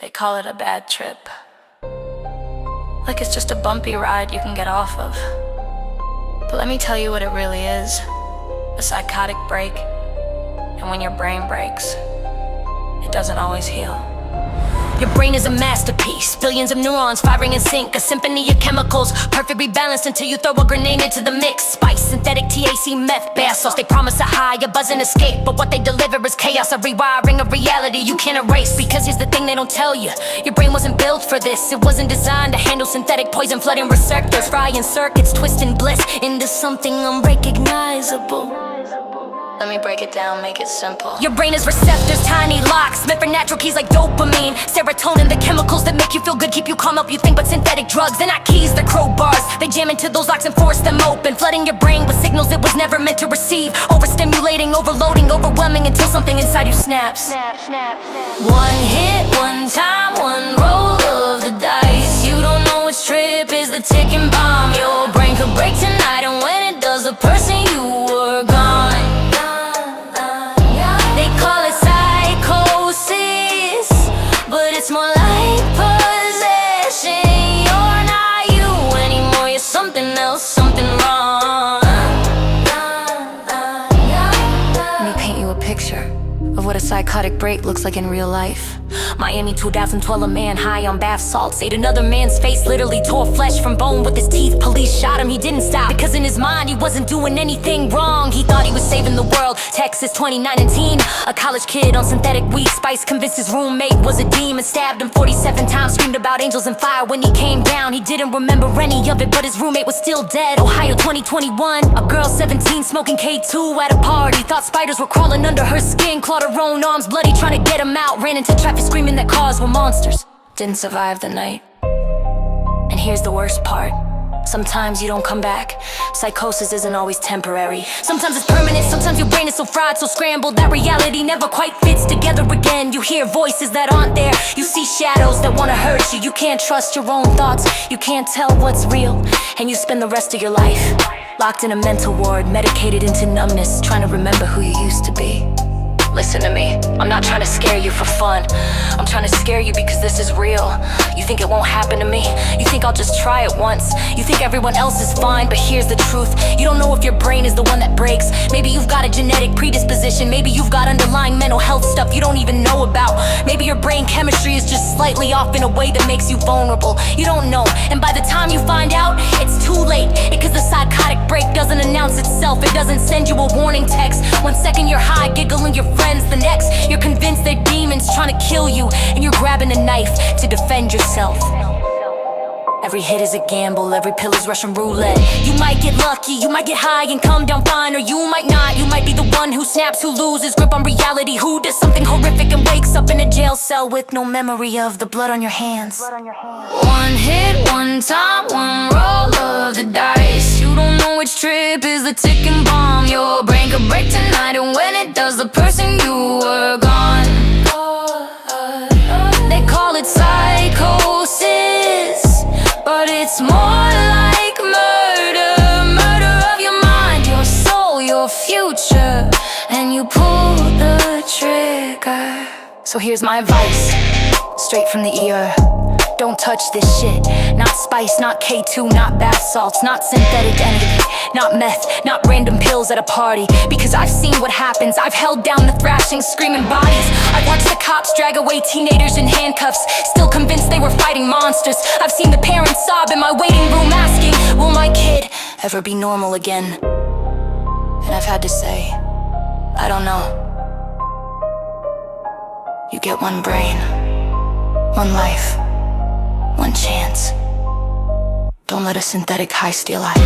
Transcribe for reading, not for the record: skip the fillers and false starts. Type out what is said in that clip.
They call it a bad trip. Like it's just a bumpy ride you can get off of. But let me tell you what it really is. A psychotic break. And when your brain breaks, it doesn't always heal. Your brain is a masterpiece, billions of neurons firing in sync, a symphony of chemicals, perfectly balanced until you throw a grenade into the mix. Spice, synthetic THC, meth, bath sauce. They promise a high, a buzz and escape, but what they deliver is chaos, a rewiring of reality you can't erase. Because here's the thing they don't tell you, your brain wasn't built for this. It wasn't designed to handle synthetic poison flooding receptors, frying circuits, twisting bliss into something unrecognizable. Let me break it down, make it simple. Your brain is receptors, tiny locks, meant for natural keys like dopamine, serotonin, the chemicals that make you feel good, keep you calm, help you think. But synthetic drugs, they're not keys, they're crowbars. They jam into those locks and force them open, flooding your brain with signals it was never meant to receive. Overstimulating, overloading, overwhelming until something inside you snaps. One hit, one time, one roll of the dice. You don't know which trip is the ticking bomb. Your brain could break tonight, and when it does, the person you were gone. It's more like possession. You're not you anymore, you're something else, something wrong. Let me paint you a picture of what a psychotic break looks like in real life. Miami 2012, a man high on bath salts ate another man's face, literally tore flesh from bone with his teeth. Police shot him, he didn't stop, because in his mind he wasn't doing anything wrong. He thought he was saving the world. Texas 2019, a college kid on synthetic weed spice convinced his roommate was a demon, stabbed him 47 times, screamed about angels and fire. When he came down, he didn't remember any of it, but his roommate was still dead. Ohio 2021, a girl 17 smoking K2 at a party, thought spiders were crawling under her skin, clawed her own arms bloody trying to get him out, ran into traffic screaming that cars were monsters. Didn't survive the night. And here's the worst part. Sometimes you don't come back. Psychosis isn't always temporary. Sometimes it's permanent, sometimes your brain is so fried, so scrambled that reality never quite fits together again. You hear voices that aren't there, you see shadows that wanna hurt you. You can't trust your own thoughts, you can't tell what's real. And you spend the rest of your life locked in a mental ward, medicated into numbness, trying to remember who you used to be. Listen to me, I'm not trying to scare you for fun. I'm trying to scare you because this is real. You think it won't happen to me? You think I'll just try it once? You think everyone else is fine, but here's the truth. You don't know if your brain is the one that breaks. Maybe you've got a genetic predisposition. Maybe you've got underlying mental health stuff you don't even know about. Maybe your brain chemistry is just slightly off in a way that makes you vulnerable. You don't know, and by the time you find out, it's too late. Because the psychotic break doesn't announce itself. It doesn't send you a warning text. 1 second you're high, giggling your friends. The next, you're convinced they're demons trying to kill you, and you're grabbing a knife to defend yourself. Every hit is a gamble, every pill is Russian roulette. You might get lucky, you might get high and come down fine, or you might not. You might be the one who snaps, who loses grip on reality, who does something horrific and wakes up in a jail cell with no memory of the blood on your hands. One hit, one time, one roll of the dice. You don't know which trip is the ticking bomb. Your brain could break tonight, and when it does, the person you were gone. They call it psychosis, but it's more like murder. Murder of your mind, your soul, your future, and you pull the trigger. So here's my advice, straight from the ear. Don't touch this shit. Not spice, not K2, not bath salts, not synthetic anything, not meth, not random pills at a party. Because I've seen what happens. I've held down the thrashing, screaming bodies. I've watched the cops drag away teenagers in handcuffs, still convinced they were fighting monsters. I've seen the parents sob in my waiting room asking, will my kid ever be normal again? And I've had to say, I don't know. You get one brain, one life, one chance. Don't let a synthetic high steal life.